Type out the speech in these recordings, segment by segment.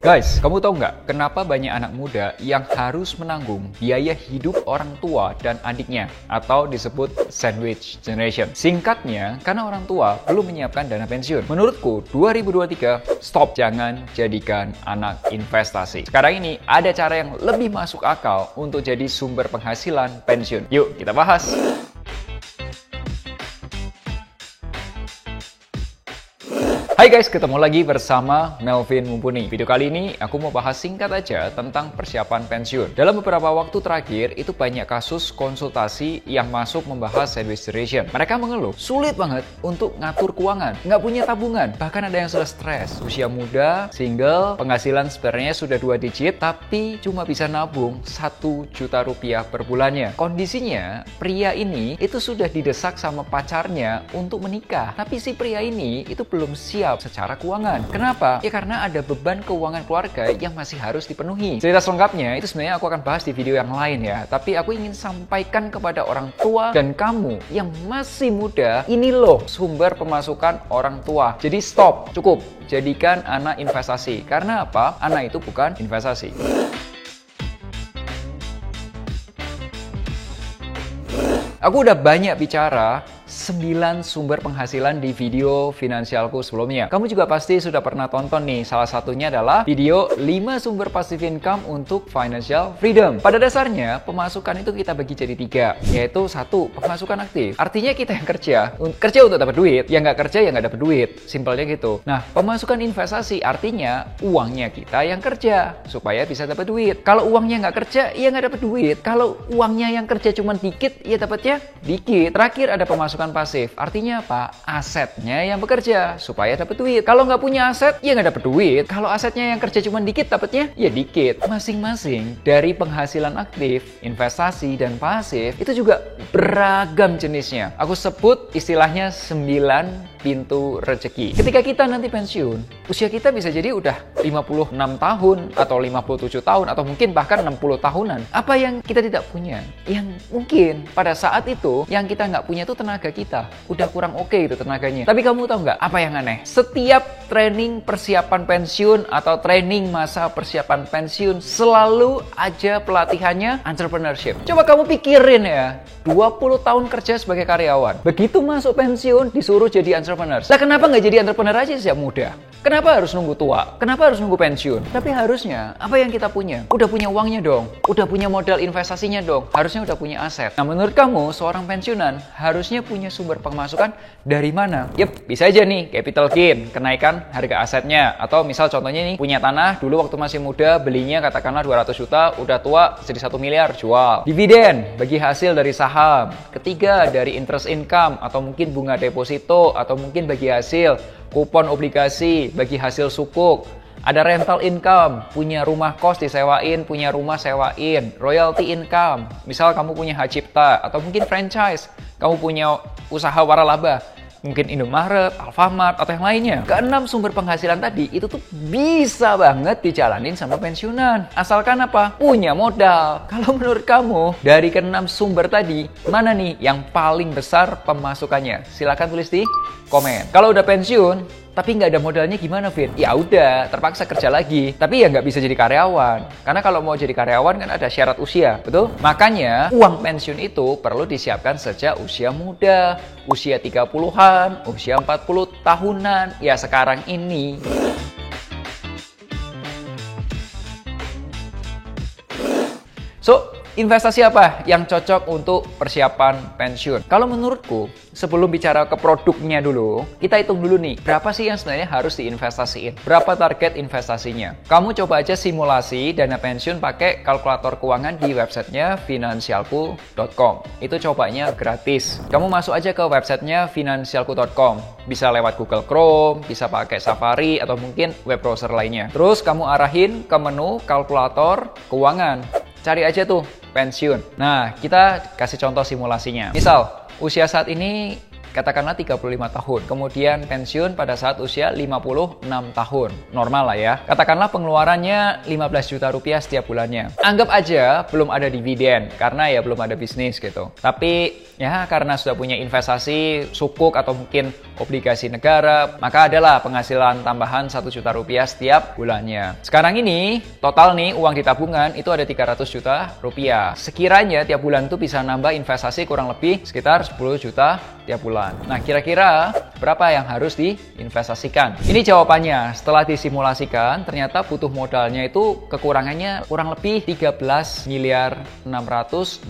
Guys, kamu tahu nggak kenapa banyak anak muda yang harus menanggung biaya hidup orang tua dan adiknya atau disebut sandwich generation? Singkatnya, karena orang tua belum menyiapkan dana pensiun. Menurutku, 2023, stop, jangan jadikan anak investasi. Sekarang ini ada cara yang lebih masuk akal untuk jadi sumber penghasilan pensiun. Yuk, kita bahas. Hai guys, ketemu lagi bersama Melvin Mumpuni. Video kali ini aku mau bahas singkat aja tentang persiapan pensiun. Dalam beberapa waktu terakhir, itu banyak kasus konsultasi yang masuk membahas sandwich generation. Mereka mengeluh, sulit banget untuk ngatur keuangan, nggak punya tabungan, bahkan ada yang sudah stres. Usia muda, single, penghasilan sebenarnya sudah 2 digit, tapi cuma bisa nabung 1 juta rupiah per bulannya. Kondisinya, pria ini itu sudah didesak sama pacarnya untuk menikah, tapi si pria ini itu belum siap secara keuangan. Kenapa? Ya karena ada beban keuangan keluarga yang masih harus dipenuhi. Cerita selengkapnya itu sebenarnya aku akan bahas di video yang lain ya. Tapi aku ingin sampaikan kepada orang tua dan kamu yang masih muda, ini loh sumber pemasukan orang tua. Jadi stop, cukup. Jadikan anak investasi. Karena apa? Anak itu bukan investasi. Aku udah banyak bicara 9 sumber penghasilan di video finansialku sebelumnya. Kamu juga pasti sudah pernah tonton nih. Salah satunya adalah video 5 sumber passive income untuk financial freedom. Pada dasarnya, pemasukan itu kita bagi jadi 3. Yaitu 1, pemasukan aktif. Artinya kita yang kerja untuk dapat duit. Yang nggak kerja, ya nggak dapat duit. Simpelnya gitu. Nah, pemasukan investasi artinya uangnya kita yang kerja supaya bisa dapat duit. Kalau uangnya nggak kerja, ya nggak dapat duit. Kalau uangnya yang kerja cuma dikit, ya dapatnya dikit. Terakhir ada pemasukan pasif. Artinya apa? Asetnya yang bekerja supaya dapat duit. Kalau nggak punya aset, ya nggak dapat duit. Kalau asetnya yang kerja cuma dikit, dapatnya ya dikit. Masing-masing dari penghasilan aktif, investasi, dan pasif itu juga beragam jenisnya. Aku sebut istilahnya 9 pintu rezeki. Ketika kita nanti pensiun, usia kita bisa jadi udah 56 tahun atau 57 tahun atau mungkin bahkan 60 tahunan. Apa yang kita tidak punya? Yang mungkin pada saat itu yang kita nggak punya itu tenaga kita. Udah kurang oke itu tenaganya. Tapi kamu tahu nggak apa yang aneh? Setiap training persiapan pensiun atau training masa persiapan pensiun selalu aja pelatihannya entrepreneurship. Coba kamu pikirin ya, 20 tahun kerja sebagai karyawan. Begitu masuk pensiun disuruh jadi entrepreneur. Nah, kenapa nggak jadi entrepreneur aja sejak muda? Kenapa harus nunggu tua? Kenapa harus nunggu pensiun? Tapi harusnya, apa yang kita punya? Udah punya uangnya dong. Udah punya modal investasinya dong. Harusnya udah punya aset. Nah, menurut kamu, seorang pensiunan harusnya punya sumber pemasukan dari mana? Yep, bisa aja nih, capital gain, kenaikan harga asetnya. Atau misal contohnya nih, punya tanah, dulu waktu masih muda, belinya katakanlah 200 juta, udah tua, jadi 1 miliar, jual. Dividen, bagi hasil dari saham. Ketiga, dari interest income, atau mungkin bunga deposito, atau mungkin bagi hasil kupon obligasi, bagi hasil sukuk. Ada rental income, punya rumah kos disewain, punya rumah sewain. Royalty income, misal kamu punya Hacipta, atau mungkin franchise, kamu punya usaha waralaba, mungkin Indomaret, Alfamart, atau yang lainnya. Keenam sumber penghasilan tadi, itu tuh bisa banget dijalanin sama pensiunan. Asalkan apa? Punya modal. Kalau menurut kamu, dari keenam sumber tadi, mana nih yang paling besar pemasukannya? Silahkan tulis di komen. Kalau udah pensiun, tapi nggak ada modalnya gimana, Fit? Ya udah, terpaksa kerja lagi. Tapi ya nggak bisa jadi karyawan. Karena kalau mau jadi karyawan kan ada syarat usia, betul? Makanya uang pensiun itu perlu disiapkan sejak usia muda. Usia 30-an, usia 40 tahunan. Ya sekarang ini. So, investasi apa yang cocok untuk persiapan pensiun? Kalau menurutku, sebelum bicara ke produknya dulu, kita hitung dulu nih, berapa sih yang sebenarnya harus diinvestasiin? Berapa target investasinya? Kamu coba aja simulasi dana pensiun pakai kalkulator keuangan di websitenya finansialku.com. Itu cobanya gratis. Kamu masuk aja ke websitenya finansialku.com. Bisa lewat Google Chrome, bisa pakai Safari, atau mungkin web browser lainnya. Terus kamu arahin ke menu kalkulator keuangan. Cari aja tuh pensiun. Nah, kita kasih contoh simulasinya. Misal, usia saat ini katakanlah 35 tahun. Kemudian pensiun pada saat usia 56 tahun. Normal lah ya. Katakanlah pengeluarannya 15 juta rupiah setiap bulannya. Anggap aja belum ada dividen karena ya belum ada bisnis gitu. Tapi ya karena sudah punya investasi sukuk atau mungkin obligasi negara, maka adalah penghasilan tambahan 1 juta rupiah setiap bulannya. Sekarang ini total nih uang di tabungan itu ada 300 juta rupiah. Sekiranya tiap bulan itu bisa nambah investasi kurang lebih sekitar 10 juta tiap bulan. Nah, kira-kira berapa yang harus diinvestasikan? Ini jawabannya. Setelah disimulasikan, ternyata butuh modalnya itu kekurangannya kurang lebih 13 miliar 668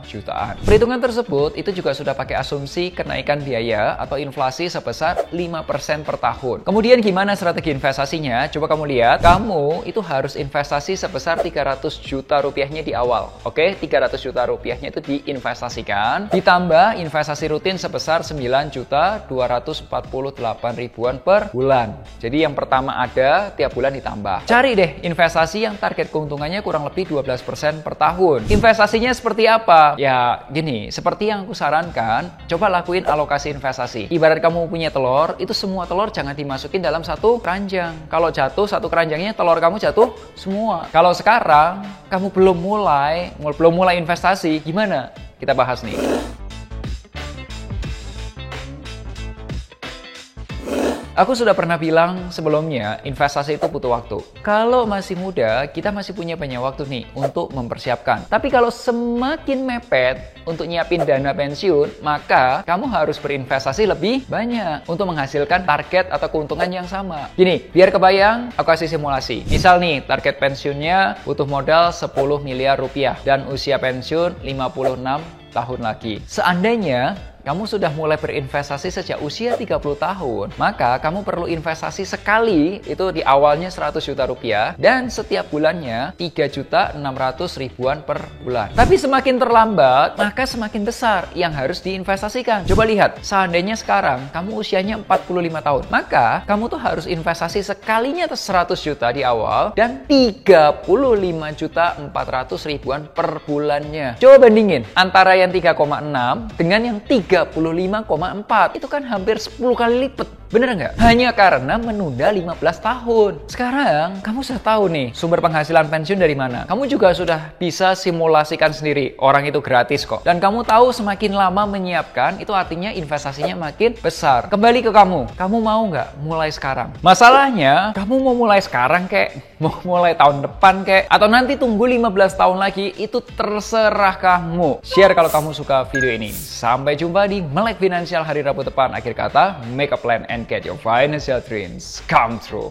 jutaan. Perhitungan tersebut itu juga sudah pakai asumsi kenaikan biaya atau inflasi sebesar 5% per tahun. Kemudian gimana strategi investasinya? Coba kamu lihat, kamu itu harus investasi sebesar 300 juta rupiahnya di awal. Oke, 300 juta rupiahnya itu diinvestasikan, ditambah investasi rutin sebesar 9.248 ribuan per bulan. Jadi yang pertama ada, tiap bulan ditambah. Cari deh investasi yang target keuntungannya kurang lebih 12% per tahun. Investasinya seperti apa? Ya gini, seperti yang aku sarankan, coba lakuin alokasi investasi. Ibarat kamu punya telur, itu semua telur jangan dimasukin dalam satu keranjang. Kalau jatuh satu keranjangnya, telur kamu jatuh semua. Kalau sekarang kamu belum mulai investasi, gimana? Kita bahas nih. Aku sudah pernah bilang sebelumnya, investasi itu butuh waktu. Kalau masih muda, kita masih punya banyak waktu nih untuk mempersiapkan. Tapi kalau semakin mepet untuk nyiapin dana pensiun, maka kamu harus berinvestasi lebih banyak untuk menghasilkan target atau keuntungan yang sama. Gini, biar kebayang, aku kasih simulasi. Misal nih, target pensiunnya butuh modal 10 miliar rupiah dan usia pensiun 56 tahun lagi. Seandainya kamu sudah mulai berinvestasi sejak usia 30 tahun, maka kamu perlu investasi sekali itu di awalnya 100 juta rupiah dan setiap bulannya 3.600.000 ribuan per bulan. Tapi semakin terlambat, maka semakin besar yang harus diinvestasikan. Coba lihat, seandainya sekarang kamu usianya 45 tahun, maka kamu tuh harus investasi sekalinya 100 juta di awal dan 35.400.000 ribuan per bulannya. Coba bandingin antara yang 3,6 dengan yang 35,4. Itu kan hampir 10 kali lipat. Bener nggak? Hanya karena menunda 15 tahun. Sekarang, kamu sudah tahu nih sumber penghasilan pensiun dari mana. Kamu juga sudah bisa simulasikan sendiri. Orang itu gratis kok. Dan kamu tahu semakin lama menyiapkan, itu artinya investasinya makin besar. Kembali ke kamu. Kamu mau nggak mulai sekarang? Masalahnya, kamu mau mulai sekarang kek? Mau mulai tahun depan kek? Atau nanti tunggu 15 tahun lagi? Itu terserah kamu. Share kalau kamu suka video ini. Sampai jumpa di Melek Finansial hari Rabu depan. Akhir kata, make a plan and get your financial dreams come true.